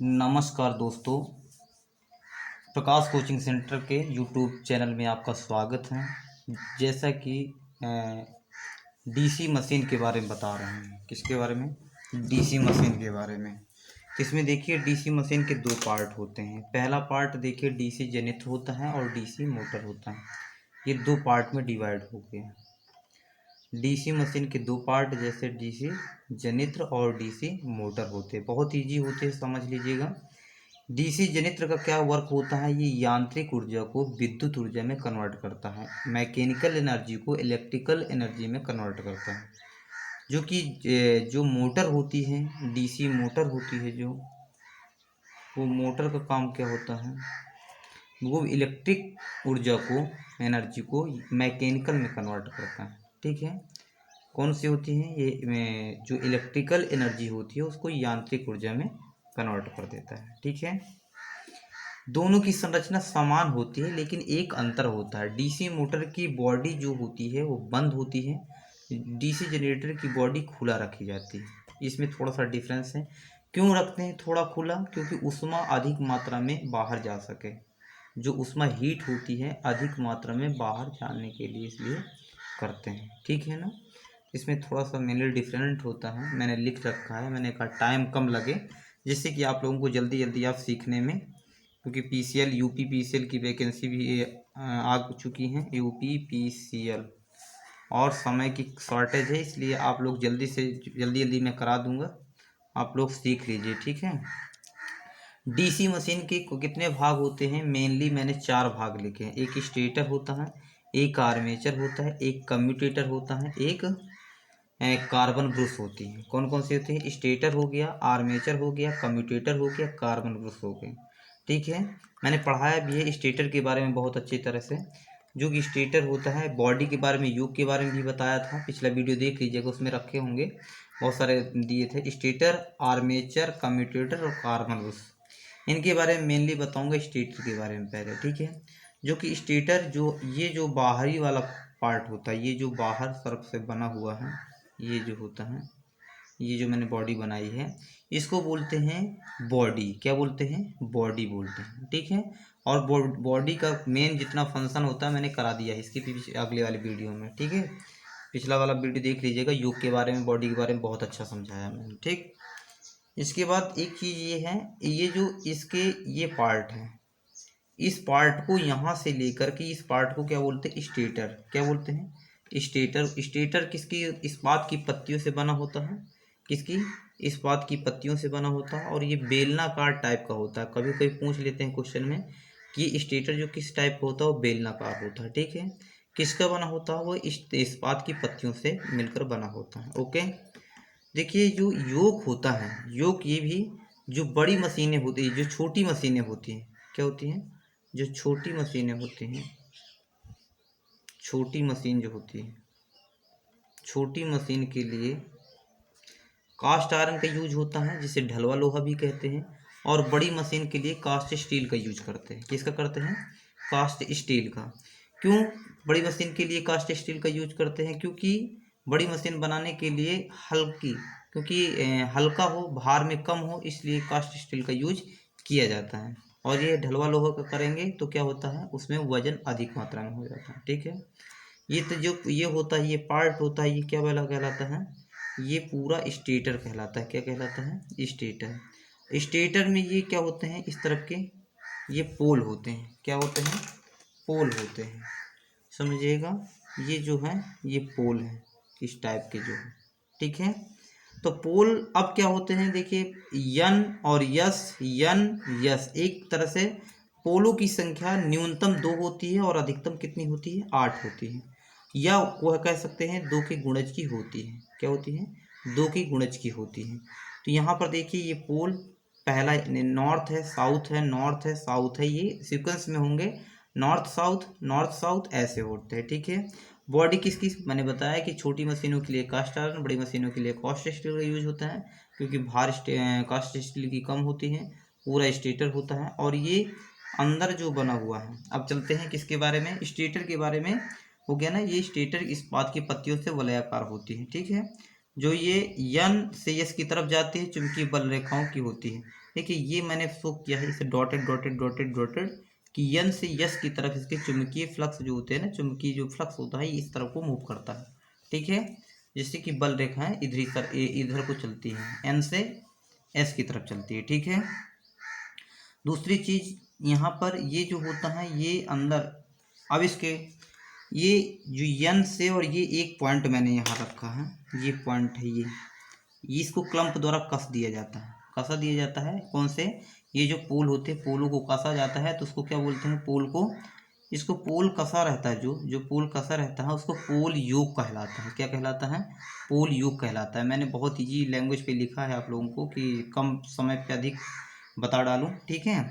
नमस्कार दोस्तों, प्रकाश coaching centre के यूट्यूब चैनल में आपका स्वागत है। जैसा कि डीसी मशीन के बारे में बता रहे हैं। किसके बारे में? डीसी मशीन के बारे में। तो इसमें देखिए डीसी मशीन के दो पार्ट होते हैं। पहला पार्ट देखिए डीसी जनरेटर होता है और डीसी मोटर होता है। ये दो पार्ट में डिवाइड हो गए हैं। डीसी मशीन के दो पार्ट जैसे डीसी जनरेटर और डीसी मोटर होते हैं। बहुत इजी होते हैं, समझ लीजिएगा। डीसी जनरेटर का क्या वर्क होता है? ये यांत्रिक ऊर्जा को विद्युत ऊर्जा में कन्वर्ट करता है, मैकेनिकल एनर्जी को इलेक्ट्रिकल एनर्जी में कन्वर्ट करता है। जो कि जो मोटर होती है, डीसी मोटर होती है, जो वो मोटर का काम क्या होता है? वो इलेक्ट्रिक ऊर्जा को, एनर्जी को मैकेनिकल में कन्वर्ट करता है। ठीक है, कौन सी होती है ये? जो इलेक्ट्रिकल एनर्जी होती है उसको यांत्रिक ऊर्जा में कन्वर्ट कर देता है। ठीक है, दोनों की संरचना समान होती है, लेकिन एक अंतर होता है। डीसी मोटर की बॉडी जो होती है वो बंद होती है, डीसी जनरेटर की बॉडी खुला रखी जाती है। इसमें थोड़ा सा डिफरेंस है। क्यों रखते हैं थोड़ा खुला? क्योंकि ऊष्मा अधिक मात्रा में बाहर जा सके। जो ऊष्मा हीट होती है अधिक मात्रा में बाहर जाने के लिए इसलिए करते हैं। ठीक है ना, इसमें थोड़ा सा मेनली डिफरेंट होता है। मैंने लिख रखा है, मैंने कहा टाइम कम लगे जिससे कि आप लोगों को जल्दी जल्दी आप सीखने में, क्योंकि पीसीएल यूपी पीसीएल की वैकेंसी भी आ चुकी हैं, यूपी पीसीएल, और समय की शॉर्टेज है, इसलिए आप लोग जल्दी से जल्दी मैं करा दूंगा, आप लोग सीख लीजिए। ठीक है, डीसी मशीन के कितने भाग होते हैं? मेनली मैंने 4 भाग लिखे हैं। एक स्टेटर होता है, एक आर्मेचर होता है, एक कम्यूटेटर होता है, एक कार्बन ब्रश होती है। कौन कौन सी होती है? स्टेटर हो गया, आर्मेचर हो गया, कम्यूटेटर हो गया, कार्बन ब्रश हो गए। ठीक है, मैंने पढ़ाया भी है स्टेटर के बारे में बहुत अच्छी तरह से। जो कि स्टेटर होता है, बॉडी के बारे में, योग के बारे में भी बताया था, पिछला वीडियो देख लीजिएगा, उसमें रखे होंगे, बहुत सारे दिए थे। स्टेटर, आर्मेचर, कम्यूटेटर और कार्बन ब्रश, इनके बारे में मेनली बताऊंगा स्टेटर के बारे में पहले। ठीक है, जो कि स्टेटर ये जो बाहरी वाला पार्ट होता है, ये जो बाहर तरफ से बना हुआ है, ये जो होता है, ये जो मैंने बॉडी बनाई है, इसको बोलते हैं बॉडी। क्या बोलते हैं? बॉडी बोलते हैं। ठीक है, और बॉडी का मेन जितना फंक्शन होता है मैंने करा दिया है इसके पीछे अगले वाले वीडियो में। ठीक है, पिछला वाला वीडियो देख लीजिएगा, योग के बारे में, बॉडी के बारे में बहुत अच्छा समझाया मैंने। ठीक, इसके बाद एक चीज़ ये है, ये जो इसके ये पार्ट है, इस पार्ट को यहाँ से लेकर के इस पार्ट को क्या बोलते हैं? स्टेटर। क्या बोलते हैं? स्टेटर। स्टेटर किसकी? इस्पात की पत्तियों से बना होता है। किसकी? इस्पात की पत्तियों से बना होता है, और ये बेलनाकार टाइप का होता है। कभी कभी पूछ लेते हैं क्वेश्चन में कि स्टेटर जो किस टाइप का होता है, वो बेलनाकार होता है। ठीक है, किसका बना होता है? वो इस्पात की पत्तियों से मिलकर बना होता है। ओके, देखिए जो योक होता है, योक, ये भी जो बड़ी मशीनें होती है, जो छोटी मशीनें होती हैं, क्या होती हैं? जो छोटी मशीनें होती हैं, छोटी मशीन जो होती है, छोटी मशीन के लिए कास्ट आयरन का यूज होता है, जिसे ढलवा लोहा भी कहते हैं। और बड़ी मशीन के लिए कास्ट स्टील का यूज करते हैं। किसका करते हैं? कास्ट स्टील का। क्यों बड़ी मशीन के लिए कास्ट स्टील का यूज करते हैं? क्योंकि बड़ी मशीन बनाने के लिए क्योंकि हल्का हो, भार में कम हो, इसलिए कास्ट स्टील का यूज किया जाता है। और ये ढलवा लोहा का करेंगे तो क्या होता है? उसमें वजन अधिक मात्रा में हो जाता है। ठीक है, ये तो जो ये होता है, ये पार्ट होता है, ये क्या वाला कहलाता है? ये पूरा स्टेटर कहलाता है। क्या कहलाता है? स्टेटर। स्टेटर में ये क्या होते हैं? इस तरफ के ये पोल होते हैं। क्या होते हैं? पोल होते हैं, समझिएगा। ये जो है ये पोल है, इस टाइप के जो है। ठीक है, तो पोल अब क्या होते हैं? देखिए यन और यस, यन यस, एक तरह से पोलों की संख्या न्यूनतम 2 होती है और अधिकतम कितनी होती है? 8 होती है, या वह कह सकते हैं 2 के गुणज की होती है। क्या होती है? 2 की गुणज की होती है। तो यहाँ पर देखिए ये पोल, पहला नॉर्थ है, साउथ है, नॉर्थ है, साउथ है, ये सीक्वेंस में होंगे, नॉर्थ साउथ ऐसे होते हैं। ठीक है, बॉडी किसकी? मैंने बताया कि छोटी मशीनों के लिए कास्ट आयरन, बड़ी मशीनों के लिए कास्ट स्टील का यूज होता है, क्योंकि भार कास्ट स्टील की कम होती है। पूरा स्टेटर होता है, और ये अंदर जो बना हुआ है। अब चलते हैं किसके बारे में? स्टेटर के बारे में। हो गया ना, ये स्टेटर इस्पात की पत्तियों से वलयाकार होती है। ठीक है, जो ये यन से यस की तरफ जाती है, चुंबकीय बल रेखाओं की होती है, देखिए ये मैंने शो किया है इसे डॉटेड डॉटेड डॉटेड डॉटेड कि यन से यस की तरफ इसके चुंबकीय फ्लक्स जो होते हैं ना, चुंबकीय जो फ्लक्स होता है इस तरफ को मूव करता है। ठीक है, जैसे कि बल रेखाएं इधर को चलती हैं, एन से एस की तरफ चलती है। ठीक है, दूसरी चीज यहाँ पर ये जो होता है ये अंदर, अब इसके ये जो यन से, और ये एक पॉइंट मैंने यहाँ रखा है, ये पॉइंट है ये इसको क्लम्प द्वारा कस दिया जाता है। कसा दिया जाता है कौन से, ये जो पोल होते हैं पोलों को कसा जाता है, तो उसको क्या बोलते हैं, पोल को, इसको पोल कसा रहता है, जो पोल कसा रहता है उसको पोल योग कहलाता है। क्या कहलाता है, पोल योग कहलाता है। मैंने बहुत ईजी लैंग्वेज पे लिखा है आप लोगों को कि कम समय पे अधिक बता डालूं। ठीक है,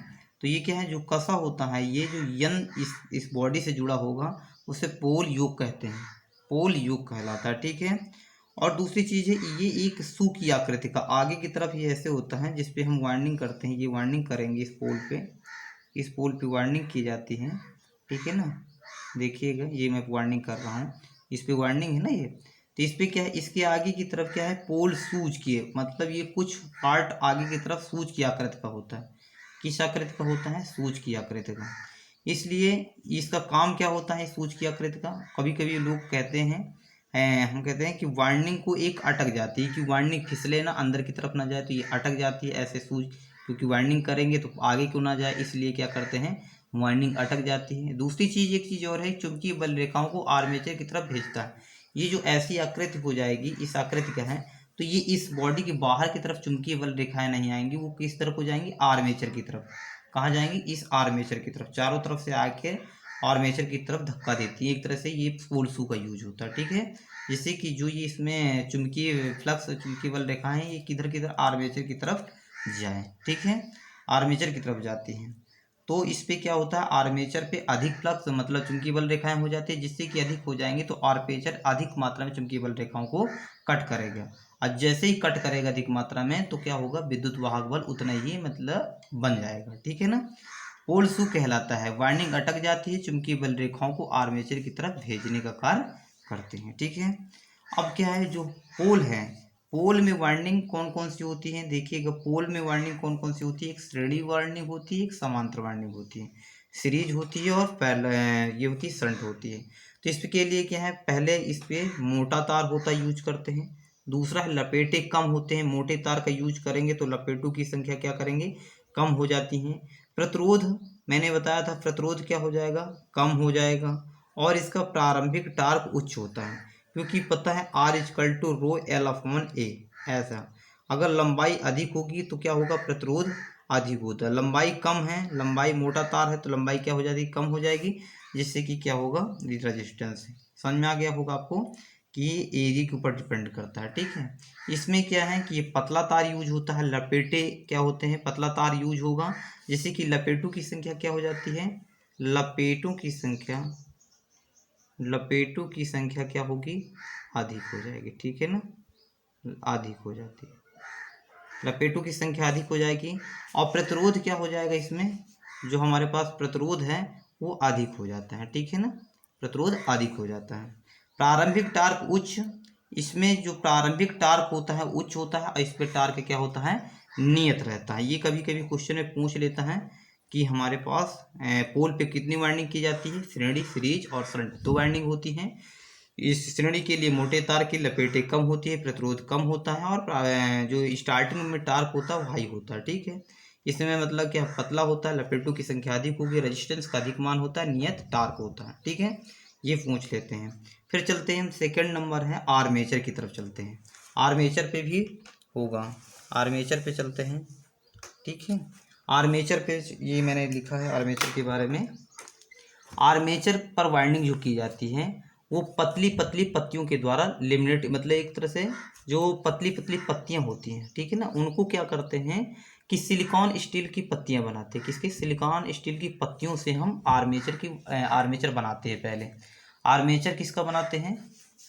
तो ये क्या है, जो कसा होता है, ये जो यन इस बॉडी से जुड़ा होगा उसे पोल योग कहते हैं, पोल योग कहलाता है। ठीक है, और दूसरी चीज़ है ये एक सू की आकृति का, आगे की तरफ ये ऐसे होता है जिसपे हम वार्निंग करते हैं, ये वार्निंग करेंगे इस पोल पे वार्निंग की जाती है। ठीक है ना, देखिएगा ये मैं वार्निंग कर रहा हूँ, इस पे वार्निंग है ना ये, तो इस पे क्या है, इसके आगे की तरफ क्या है, पोल सूज की है, मतलब ये कुछ पार्ट आगे की तरफ सूज की आकृति का होता है। किस आकृति का होता है, सूज की आकृति का। इसलिए इसका काम क्या होता है सूज की आकृति का, कभी कभी लोग कहते हैं, हम कहते हैं कि वार्निंग को एक अटक जाती है, कि वार्निंग फिसले ना, अंदर की तरफ ना जाए, तो ये अटक जाती है ऐसे सूज, क्योंकि वार्निंग करेंगे तो आगे क्यों ना जाए, इसलिए क्या करते हैं, वार्निंग अटक जाती है। दूसरी चीज़, एक चीज़ और है, चुंबकीय बल रेखाओं को आर्मेचर की तरफ भेजता है। ये जो ऐसी आकृति हो जाएगी, इस आकृति का है, तो ये इस बॉडी के बाहर की तरफ चुंबकीय बल रेखाएं नहीं आएंगी, वो किस तरफ हो जाएंगी, आर्मेचर की तरफ। कहाँ जाएंगी, इस आर्मेचर की तरफ, चारों तरफ से आके आर्मेचर की तरफ धक्का देती है। एक तरह से ये पोल शू का यूज होता है। ठीक है, जिससे कि जो ये इसमें चुंबकीय फ्लक्स, चुंबकीय बल रेखाएं ये किधर किधर आर्मेचर की तरफ जाए। ठीक है, आर्मेचर की तरफ जाती हैं, तो इस पे क्या होता है, आर्मेचर पे अधिक फ्लक्स मतलब चुंबकीय बल रेखाएं हो जाती है, जिससे कि अधिक हो जाएंगे तो आर्मेचर अधिक मात्रा में चुंबकीय बल रेखाओं को कट करेगा, और जैसे ही कट करेगा अधिक मात्रा में तो क्या होगा, विद्युत वाहक बल उतना ही मतलब बन जाएगा। ठीक है ना, पोल शू कहलाता है, वाइंडिंग अटक जाती है, चुंबकीय बल रेखाओं को आर्मेचर की तरफ भेजने का कार्य करते हैं। ठीक है, अब क्या है, जो पोल है, पोल में वाइंडिंग कौन कौन सी होती है, देखिएगा पोल में वाइंडिंग कौन कौन सी होती है, एक श्रेणी वाइंडिंग होती है, एक समांतर वाइंडिंग होती है, सीरीज होती है, और पैरेलल ये होती है, शंट होती है। तो इसके लिए क्या है, पहले इस पे मोटा तार होता यूज करते हैं, दूसरा है लपेटे कम होते हैं, मोटे तार का यूज करेंगे तो लपेटों की संख्या क्या करेंगे, कम हो जाती हैं। प्रतिरोध मैंने बताया था, प्रतिरोध क्या हो जाएगा, कम हो जाएगा, और इसका प्रारंभिक टार्क उच्च होता है, क्योंकि पता है R is equal to rho L upon A, ऐसा। अगर लंबाई अधिक होगी तो क्या होगा, प्रतिरोध अधिक होता है, लंबाई कम है, लंबाई मोटा तार है तो लंबाई क्या हो जाएगी, कम हो जाएगी, जिससे कि क्या होगा, रेजिस्टेंस। समझ में आ गया होगा आपको कि ये एरिया के ऊपर डिपेंड करता है। ठीक है, इसमें क्या है कि ये पतला तार यूज होता है, लपेटे क्या होते हैं, पतला तार यूज होगा, जैसे कि लपेटों की संख्या क्या हो जाती है, लपेटों की संख्या, लपेटों की संख्या क्या होगी, अधिक हो जाएगी। ठीक है ना, अधिक हो जाती है, लपेटों की संख्या अधिक हो जाएगी, और प्रतिरोध क्या हो जाएगा, इसमें जो हमारे पास प्रतिरोध है वो अधिक हो जाता है। ठीक है ना, प्रतिरोध अधिक हो जाता है। प्रारंभिक टार्क उच्च, इसमें जो प्रारंभिक टार्क होता है उच्च होता है, और इस पर टार्क क्या होता है, नियत रहता है। ये कभी कभी क्वेश्चन में पूछ लेता है कि हमारे पास पोल पे कितनी वाइंडिंग की जाती है, श्रेणी, सीरीज और शंट, दो वाइंडिंग होती हैं। इस श्रेणी के लिए मोटे तार की लपेटें कम होती है, प्रतिरोध कम होता है, और जो स्टार्टिंग में टार्क होता है वो हाई होता है। ठीक है, इसमें मतलब क्या पतला होता है, लपेटों की संख्या अधिक होगी, रेजिस्टेंस का अधिक मान होता है, नियत टार्क होता है। ठीक है, ये पूछ लेते हैं। फिर चलते हैं, सेकंड नंबर है आर्मेचर की तरफ चलते हैं, आर्मेचर पे भी होगा, आर्मेचर पे चलते हैं। ठीक है, आर्मेचर पे ये मैंने लिखा है आर्मेचर के बारे में। आर्मेचर पर वाइंडिंग जो की जाती है वो पतली पतली पत्तियों के द्वारा लेमिनेट, मतलब एक तरह से जो पतली पतली पत्तियां होती हैं, ठीक है ना, उनको क्या करते हैं कि सिलिकॉन स्टील की पत्तियां बनाते हैं। किसके, सिलिकॉन स्टील की पत्तियों से हम आर्मेचर बनाते हैं। पहले आर्मेचर किसका बनाते हैं,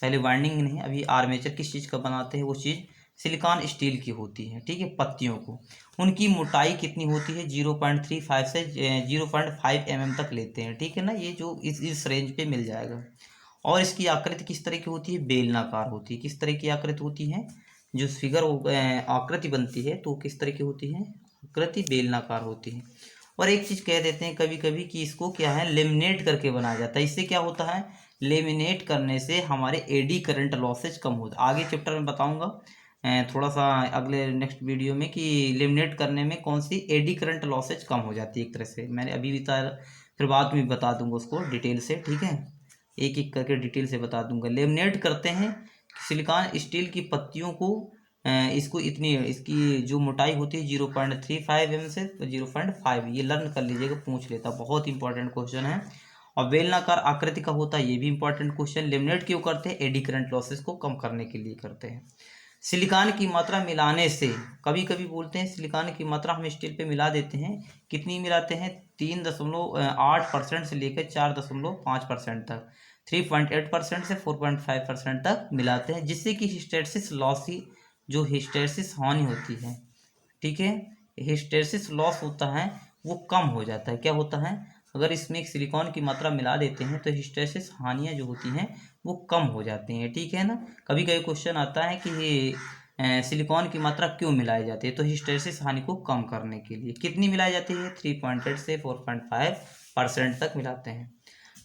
पहले वाइंडिंग नहीं, अभी आर्मेचर किस चीज़ का बनाते हैं, वो चीज़ सिलिकॉन स्टील की होती है। ठीक है, पत्तियों को, उनकी मोटाई कितनी होती है, 0.35 से 0.5 mm तक लेते हैं। ठीक है ना, ये जो इस रेंज पे मिल जाएगा। और इसकी आकृति किस तरह की होती है, बेलनाकार होती है। किस तरह की आकृति होती है, जो फिगर आकृति बनती है तो किस तरह की होती है, आकृति बेलनाकार होती है। और एक चीज़ कह देते हैं कभी कभी कि इसको क्या है, लेमिनेट करके बनाया जाता है। इससे क्या होता है, लेमिनेट करने से हमारे एडी करंट लॉसेज कम होता है। आगे चैप्टर में बताऊंगा थोड़ा सा अगले नेक्स्ट वीडियो में कि लेमिनेट करने में कौन सी एडी करंट लॉसेज कम हो जाती है। एक तरह से मैंने अभी बताया, फिर बाद में बता दूंगा उसको डिटेल से, ठीक है, एक एक करके डिटेल से बता दूंगा। लेमिनेट करते हैं सिलिकॉन स्टील की पत्तियों को, इसको इतनी, इसकी जो मोटाई होती है 0.35 mm से 0.5, ये लर्न कर लीजिएगा, पूछ लेता, बहुत इंपॉर्टेंट क्वेश्चन है। और बेलनाकार आकृति का होता है, ये भी इंपॉर्टेंट क्वेश्चन। लेमिनेट क्यों करते हैं, एडी करंट लॉसेस को कम करने के लिए करते हैं। सिलिकॉन की मात्रा मिलाने से, कभी कभी बोलते हैं सिलिकॉन की मात्रा हम स्टील पे मिला देते हैं, कितनी मिलाते हैं, 3.8% से लेकर 4.5% तक, 3.8% से 4.5% तक मिलाते हैं, जिससे कि हिस्टैरिसीस लॉस ही, जो हिस्टैरिसीस हानि होती है, ठीक है, हिस्टैरिसीस लॉस होता है वो कम हो जाता है। क्या होता है, अगर इसमें एक सिलिकॉन की मात्रा मिला देते हैं तो हिस्टैरिसीस हानियाँ जो होती हैं वो कम हो जाती हैं, ठीक है ना। कभी कभी क्वेश्चन आता है कि ये सिलिकॉन की मात्रा क्यों मिलाई जाती है, तो हिस्टैरिसीस हानि को कम करने के लिए। कितनी मिलाई जाती है, 3.8 से 4.5% तक मिलाते हैं।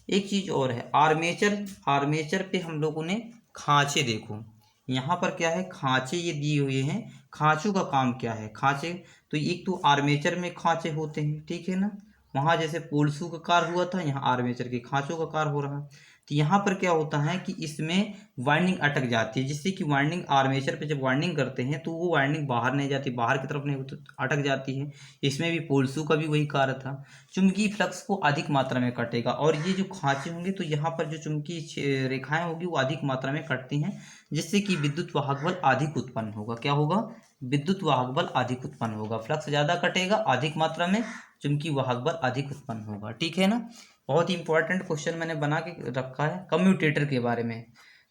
एक चीज़ और है, आर्मेचर। आर्मेचर पे हम लोगों ने खांचे, देखो यहाँ पर क्या है, खांचे ये दिए हुए हैं। खांचों का काम क्या है, खांचे तो एक तो आर्मेचर में खांचे होते हैं, ठीक है ना, वहाँ जैसे पोल्सू का कार हुआ था, यहाँ आर्मेचर के खांचों का कार हो रहा है। तो यहाँ पर क्या होता है कि इसमें वाइंडिंग अटक जाती है, जिससे कि वाइंडिंग आर्मेचर पे जब वाइंडिंग करते हैं तो वो वाइंडिंग बाहर नहीं जाती, बाहर की तरफ नहीं तो अटक जाती है। इसमें भी पोल्सू का भी वही कार्य था, चुंबकीय फ्लक्स को अधिक मात्रा में कटेगा। और ये जो खांचे होंगे तो यहाँ पर जो चुंबकीय रेखाएं होगी वो अधिक मात्रा में कटती हैं, जिससे कि विद्युत वाहक बल अधिक उत्पन्न होगा। क्या होगा, विद्युत वाहक बल अधिक उत्पन्न होगा, फ्लक्स ज़्यादा कटेगा, अधिक मात्रा में चुंबकीय वाहक बल अधिक उत्पन्न होगा, ठीक है ना। बहुत ही इंपॉर्टेंट क्वेश्चन मैंने बना के रखा है कम्यूटेटर के बारे में।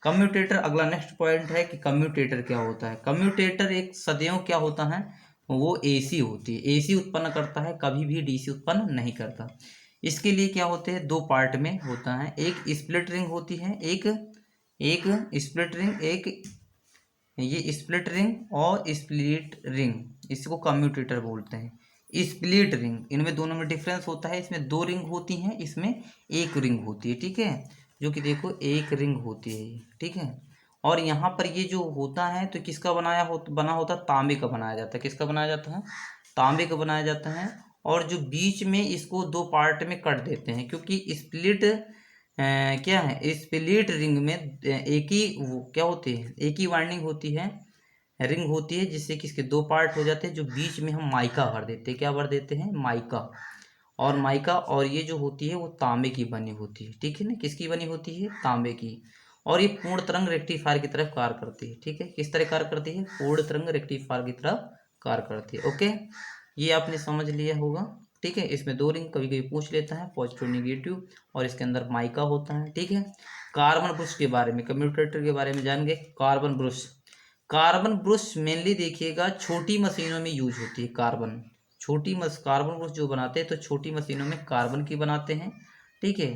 कम्यूटेटर अगला नेक्स्ट पॉइंट है कि कम्यूटेटर क्या होता है। कम्यूटेटर एक सदैव क्या होता है, वो एसी होती है, एसी उत्पन्न करता है, कभी भी डीसी उत्पन्न नहीं करता। इसके लिए क्या होते हैं, दो पार्ट में होता है, एक स्प्लिट रिंग होती है, एक स्प्लिट रिंग, एक ये स्प्लिट रिंग और स्प्लिट रिंग, इसको कम्यूटेटर बोलते हैं। स्प्लिट रिंग, इनमें दोनों में डिफरेंस होता है, इसमें दो रिंग होती हैं, इसमें एक रिंग होती है, ठीक है, जो कि देखो एक रिंग होती है ये, ठीक है। और यहाँ पर ये जो होता है तो किसका बना होता है, तांबे का बनाया जाता है। किसका बनाया जाता है, तांबे का बनाया जाता है। और जो बीच में इसको दो पार्ट में कट देते हैं, क्योंकि स्प्लिट क्या है, स्प्लिट रिंग में एक ही क्या होती है, एक ही वाइंडिंग होती है, रिंग होती है, जिससे कि इसके दो पार्ट हो जाते हैं, जो बीच में हम माइका भर देते हैं। क्या भर देते हैं, माइका। और माइका, और ये जो होती है वो तांबे की बनी होती है, ठीक है ना, किसकी बनी होती है, तांबे की। और ये पूर्ण तरंग रेक्टिफायर की तरफ कार्य करती है, ठीक है, किस तरह कार्य करती है, पूर्ण तरंग रेक्टिफायर की तरफ कार्य करती है। ओके, ये आपने समझ लिया होगा, ठीक है। इसमें दो रिंग कभी कभी पूछ लेता है, पॉजिटिव नेगेटिव, और इसके अंदर माइका होता है, ठीक है। कार्बन ब्रुश के बारे में, कम्यूटेटर के बारे में जानेंगे। Carbon brush, carbon brush mainly देखिएगा छोटी मशीनों में यूज होती है। कार्बन ब्रुश जो बनाते हैं तो छोटी मशीनों में कार्बन की बनाते हैं, ठीक है।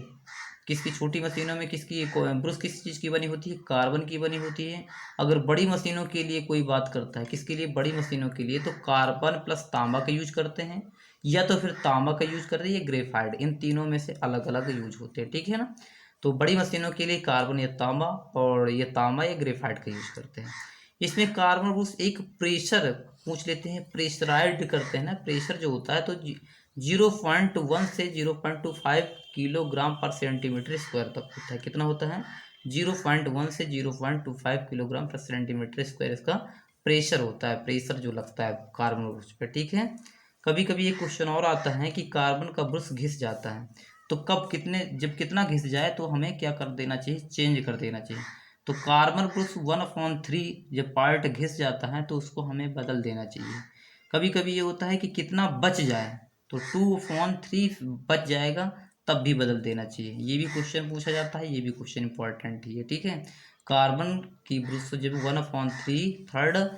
किसकी, छोटी मशीनों में किसकी ब्रुश किस चीज़ की बनी होती है, कार्बन की बनी होती है। अगर बड़ी मशीनों के लिए कोई बात करता है, किसके लिए, बड़ी मशीनों के लिए, तो कार्बन प्लस तांबा का यूज करते हैं, या तो फिर तांबा का यूज करते हैं, या ग्रेफाइट, इन तीनों में से अलग अलग यूज होते हैं, ठीक है ना। तो बड़ी मशीनों के लिए कार्बन या तांबा, और ये तांबा या ग्रेफाइट का यूज करते हैं। इसमें कार्बन ब्रुश एक प्रेशर पूछ लेते हैं, प्रेशराइज्ड करते हैं ना, प्रेशर जो होता है तो 0.1 से 0.25 किलोग्राम पर सेंटीमीटर स्क्वायर तक होता है। कितना होता है, 0.1 से 0.25 किलोग्राम पर सेंटीमीटर स्क्वायर इसका प्रेशर होता है, प्रेशर जो लगता है कार्बन ब्रुश पे, ठीक है। कभी कभी ये क्वेश्चन और आता है कि कार्बन का ब्रुश घिस जाता है, तो कब, कितने, जब कितना घिस जाए तो हमें क्या कर देना चाहिए, चेंज कर देना चाहिए। तो कार्बन ब्रुश 1/3 जब पार्ट घिस जाता है तो उसको हमें बदल देना चाहिए। कभी कभी ये होता है कि कितना बच जाए, तो 2/3 बच जाएगा तब भी बदल देना चाहिए, ये भी क्वेश्चन पूछा जाता है, ये भी क्वेश्चन इंपॉर्टेंट ही है, ठीक है। कार्बन की ब्रुश जब 1/3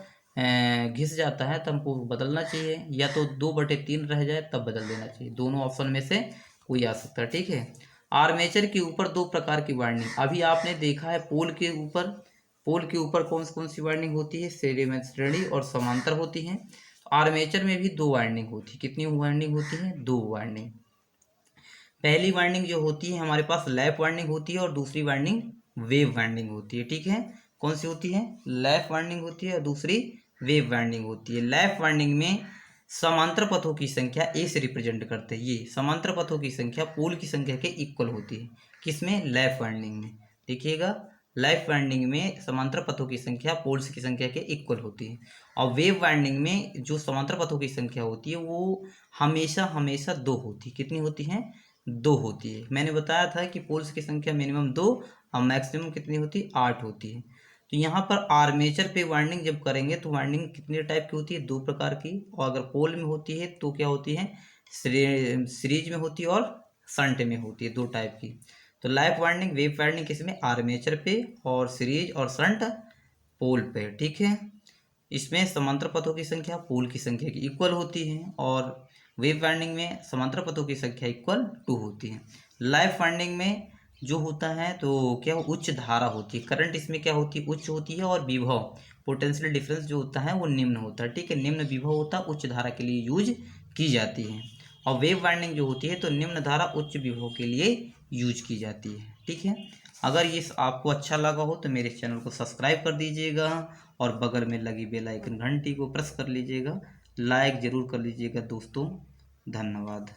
घिस जाता है तब हमको बदलना चाहिए, या तो 2/3 रह जाए तब बदल देना चाहिए, दोनों ऑप्शन में से कोई आ सकता है, ठीक है। आर्मेचर के ऊपर दो प्रकार की वाइंडिंग, अभी आपने देखा है पोल के ऊपर कौन कौन सी वाइंडिंग होती है, श्रेणी और समांतर होती हैं। आर्मेचर में भी दो वाइंडिंग होती है। कितनी वाइंडिंग होती है? दो वाइंडिंग। पहली वाइंडिंग जो होती है हमारे पास लैप वाइंडिंग होती है और दूसरी वाइंडिंग वेव वाइंडिंग होती है। ठीक है, कौन सी होती है? लैप वाइंडिंग होती है और दूसरी वेव वाइंडिंग होती है। लैप वाइंडिंग में समांतर पथों की संख्या ए से रिप्रेजेंट करते हैं। ये समांतर पथों की संख्या पोल की संख्या के इक्वल होती है। किसमें? लैप वाइंडिंग में। देखिएगा, लैप वाइंडिंग में समांतर पथों की संख्या पोल्स की संख्या के इक्वल होती है। और वेव वाइंडिंग में जो समांतर पथों की संख्या होती है वो हमेशा हमेशा दो होती है। कितनी होती है? दो होती है। मैंने बताया था कि पोल्स की संख्या मिनिमम दो और मैक्सिमम कितनी होती है? 8 होती है। तो यहाँ पर आर्मेचर पे वाइंडिंग जब करेंगे तो वाइंडिंग कितने टाइप की होती है? दो प्रकार की। और अगर पोल में होती है तो क्या होती है? सीरीज में होती है और शंट में होती है, दो टाइप की। तो लैप वाइंडिंग वेव वाइंडिंग किसमें? आर्मेचर पे, और सीरीज और शंट पोल पे। ठीक है, इसमें समांतर पथों की संख्या पोल की संख्या की इक्वल होती है और वेव वाइंडिंग में समांतर पथों की संख्या इक्वल 2 होती है। लाइफ वाइंडिंग में जो होता है तो क्या उच्च धारा होती है, करंट इसमें क्या होती है? उच्च होती है। और विभव पोटेंशियल डिफरेंस जो होता है वो निम्न होता है। ठीक है, निम्न विभव होता है, उच्च धारा के लिए यूज की जाती है। और वेव वाइंडिंग जो होती है तो निम्न धारा उच्च विभव के लिए यूज की जाती है। ठीक है, अगर ये आपको अच्छा लगा हो तो मेरे चैनल को सब्सक्राइब कर दीजिएगा और बगल में लगी बेल आइकन घंटी को प्रेस कर लीजिएगा। लाइक ज़रूर कर लीजिएगा दोस्तों। धन्यवाद।